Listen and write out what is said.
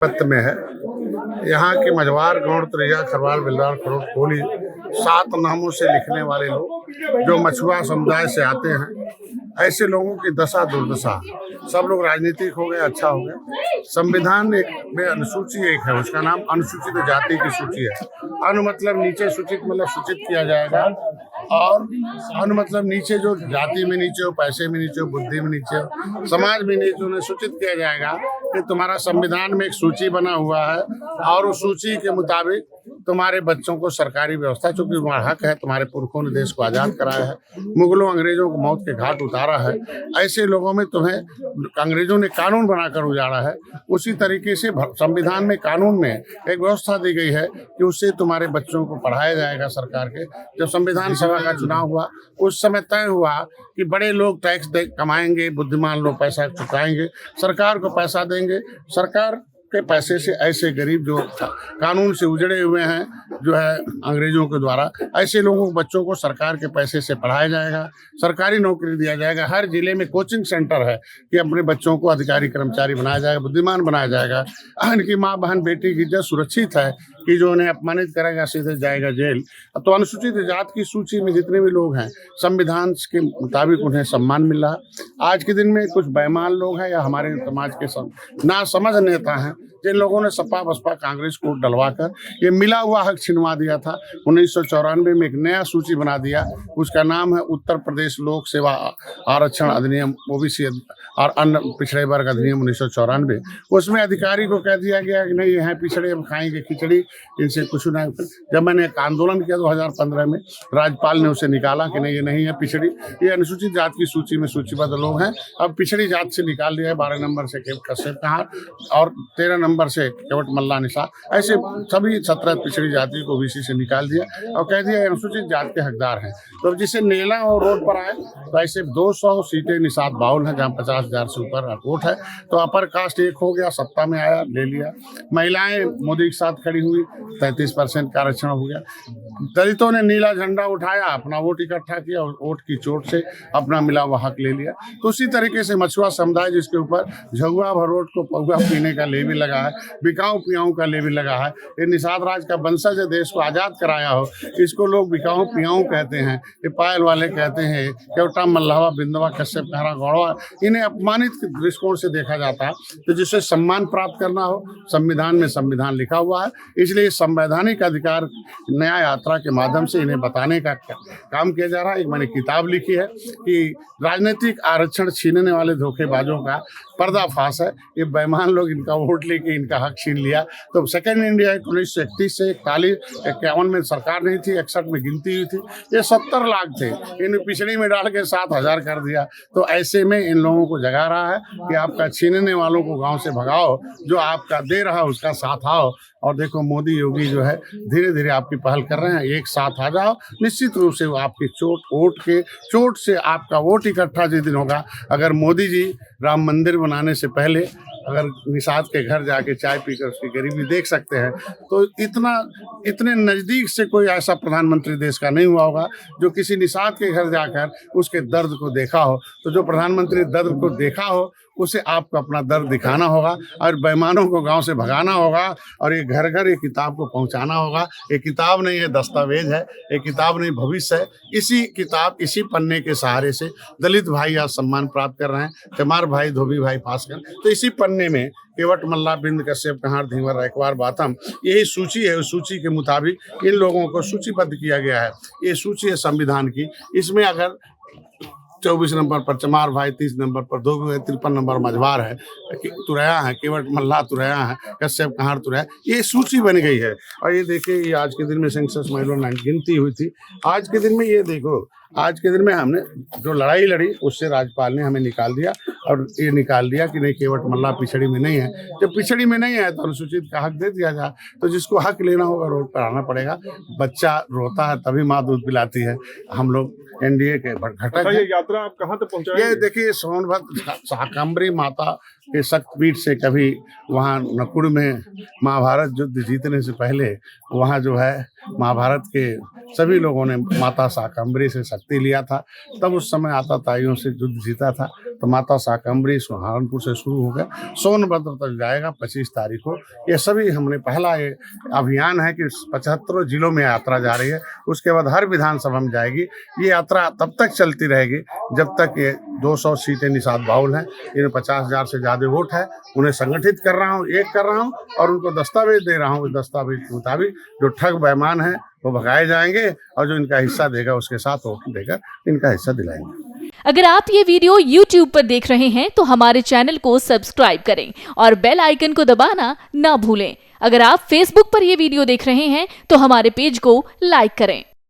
पत्र में है। यहाँ के मझवार, गौड़, त्रिया, खरवाल, बिल्लार, खरोट, कोली 7 नामों से लिखने वाले लोग जो मछुआ समुदाय से आते हैं, ऐसे लोगों की दशा दुर्दशा। सब लोग राजनीतिक हो गए, अच्छा हो गया। संविधान एक में अनुसूची एक है, उसका नाम अनुसूचित जाति की सूची है। अनु मतलब नीचे, सूचित मतलब सूचित किया जाएगा, और अनु मतलब नीचे, जो जाति में नीचे हो, पैसे में नीचे हो, बुद्धि में नीचे हो, समाज में नीचे, उन्हें सूचित किया जाएगा कि तुम्हारा संविधान में एक सूची बना हुआ है और उस सूची के मुताबिक तुम्हारे बच्चों को सरकारी व्यवस्था, चूंकि तुम्हारा हक है, तुम्हारे पुरखों ने देश को आज़ाद कराया है, मुगलों अंग्रेजों को मौत के घाट उतारा है, ऐसे लोगों में तुम्हें अंग्रेजों ने कानून बनाकर उजाड़ा है। उसी तरीके से संविधान में, कानून में एक व्यवस्था दी गई है कि उससे तुम्हारे बच्चों को पढ़ाया जाएगा सरकार के। जब संविधान सभा का चुनाव हुआ, उस समय तय हुआ कि बड़े लोग टैक्स कमाएंगे, बुद्धिमान लोग पैसा चुकाएंगे, सरकार को पैसा देंगे। सरकार के पैसे से ऐसे गरीब जो कानून से उजड़े हुए हैं, जो है अंग्रेजों के द्वारा, ऐसे लोगों को, बच्चों को सरकार के पैसे से पढ़ाया जाएगा, सरकारी नौकरी दिया जाएगा। हर जिले में कोचिंग सेंटर है कि अपने बच्चों को अधिकारी कर्मचारी बनाया जाएगा, बुद्धिमान बनाया जाएगा। इनकी माँ बहन बेटी की इज्जत सुरक्षित है कि जो उन्हें अपमानित करेगा सीधे जाएगा जेल। तो अनुसूचित जाति की सूची में जितने भी लोग हैं, संविधान के मुताबिक उन्हें सम्मान मिल रहा है। आज के दिन में कुछ बेईमान लोग हैं या हमारे समाज के नासमझ नेता हैं, जिन लोगों ने सपा बसपा कांग्रेस को डलवाकर ये मिला हुआ हक छिनवा दिया था। 1994 में एक नया सूची बना दिया, उसका नाम है उत्तर प्रदेश लोक सेवा आरक्षण अधिनियम, ओबीसी और अन्य पिछड़े वर्ग अधिनियम 1994। उसमें अधिकारी को कह दिया गया कि नहीं, यहाँ पिछड़े हम खाएंगे खिचड़ी, इनसे कुछ ना। जब मैंने एक आंदोलन किया 2015 में, राज्यपाल ने उसे निकाला कि नहीं, ये नहीं है पिछड़ी, ये अनुसूचित जाति की सूची में सूचीबद्ध लोग हैं। अब पिछड़ी जाति से निकाल दिया है। 12 नंबर से कश्यप कहार और 13 नंबर से केवट मल्ला निशा, ऐसे सभी 17 पिछड़ी जाति को ओबीसी से निकाल दिया और कह दिया अनुसूचित जाति के हकदार हैं। तो जिसे नेला और रोड पर आए, तो ऐसे 200 सीटें निषाद बाउल हैं, जहाँ 50,000 से ऊपर वोट है। तो अपर कास्ट एक हो गया, सत्ता में आया, ले लिया। महिलाएं मोदी के साथ खड़ी हुई, 33% का आरक्षण हो गया। दलितों ने नीला झंडा उठाया, अपना वोट इकट्ठा किया और वोट की चोट से अपना मिला हुआ हक ले लिया। तो उसी तरीके से मछुआ समुदाय, जिसके ऊपर झगुआ भरोट को पौआ पीने का लेवी लगा है, बिकाऊ पियाऊ का लेवी लगा है, ये निषाद राज का वंशज है, देश को आज़ाद कराया हो, इसको लोग बिकाऊ पियाऊ कहते हैं, ये पायल वाले कहते हैं, केवटा मल्लावा बिंदवा कश्यप कहरा गौड़वा, इन्हें अपमानित दृष्टिकोण से देखा जाता है। तो जिससे सम्मान प्राप्त करना हो, संविधान में संविधान लिखा हुआ है, इसलिए संवैधानिक अधिकार न्याय यात्रा के माध्यम से इन्हें बताने का काम किया जा रहा है। एक मैंने किताब लिखी है कि राजनीतिक आरक्षण छीनने वाले धोखेबाजों का पर्दाफाश है। ये बेईमान लोग इनका वोट लेके इनका हक छीन लिया। तो सेकेंड इंडिया 1931 से 41-51 में सरकार नहीं थी, 61 में गिनती हुई थी, ये 70 लाख थे, इन पिछड़ी में डाल के 7,000 कर दिया। तो ऐसे में इन लोगों को जगा रहा है कि आपका छीनने वालों को गांव से भगाओ, जो आपका दे रहा है उसका साथ आओ। और देखो मोदी योगी जो है धीरे धीरे आपकी पहल कर रहे हैं, एक साथ आ जाओ, निश्चित रूप से वो आपकी चोट से आपका वोट इकट्ठा जिस दिन होगा। अगर मोदी जी राम मंदिर बनाने से पहले अगर निषाद के घर जाके चाय पीकर उसकी गरीबी देख सकते हैं, तो इतने नज़दीक से कोई ऐसा प्रधानमंत्री देश का नहीं हुआ होगा जो किसी निषाद के घर जाकर उसके दर्द को देखा हो। तो जो प्रधानमंत्री दर्द को देखा हो, उसे आपको अपना दर्द दिखाना होगा और बेईमानों को गांव से भगाना होगा और ये घर घर ये किताब को पहुंचाना होगा। ये किताब नहीं है दस्तावेज है, ये किताब नहीं भविष्य है। इसी किताब, इसी पन्ने के सहारे से दलित भाई आज सम्मान प्राप्त कर रहे हैं, चमार भाई, धोबी भाई पासकर। तो इसी पन्ने में केवट मल्ला, बिंद, कश्यप कहार, धीवर, रैकवार, बाथम, यही सूची है। उस सूची के मुताबिक इन लोगों को सूचीबद्ध किया गया है। ये सूची है संविधान की। इसमें अगर 24 नंबर पर चमार भाई, 30 नंबर पर धोबी, 53 नंबर मझवार है, तुरैया है, केवट मल्ला तुरैया है, कश्यप कहार तुरैया, ये सूची बन गई है। और ये देखिए, ये आज के दिन में सेंसस महिला गिनती हुई थी। आज के दिन में ये देखो, आज के दिन में हमने जो लड़ाई लड़ी, उससे राज्यपाल ने हमें निकाल दिया और ये निकाल दिया कि नहीं, केवट मल्ला पिछड़ी में नहीं है। जब पिछड़ी में नहीं है तो अनुसूचित का हक दे दिया जाए। तो जिसको हक लेना होगा रोड पर आना पड़ेगा। बच्चा रोता है तभी माँ दूध पिलाती है। हम लोग एनडीए के घटक हैं। ये यात्रा आप कहाँ तक पहुँचाएंगे? ये देखिए, सोनभद्र शाकंभरी माता के शक्तिपीठ से कभी वहाँ नकुड़ में महाभारत युद्ध जीतने से पहले वहाँ जो है महाभारत के सभी लोगों ने माता शाकंभरी से शक्ति लिया था। तब उस समय आताताइयों से युद्ध जीता था। माता शाकंभरी सहारनपुर से शुरू होकर सोनभद्र तक जाएगा 25 तारीख को। ये सभी हमने पहला ये अभियान है कि 75 जिलों में यात्रा जा रही है। उसके बाद हर विधानसभा में जाएगी। ये यात्रा तब तक चलती रहेगी जब तक ये 200 सीटें निषाद बाउल हैं, इन्हें 50,000 से ज़्यादा वोट है, उन्हें संगठित कर रहा हूँ, एक कर रहा हूँ और उनको दस्तावेज दे रहा हूँ। इस दस्तावेज के मुताबिक जो ठग बेईमान हैं वो भगाए जाएंगे और जो इनका हिस्सा देगा उसके साथ वोट देकर इनका हिस्सा दिलाएंगे। अगर आप ये वीडियो YouTube पर देख रहे हैं तो हमारे चैनल को सब्सक्राइब करें और बेल आइकन को दबाना ना भूलें। अगर आप Facebook पर ये वीडियो देख रहे हैं तो हमारे पेज को लाइक करें।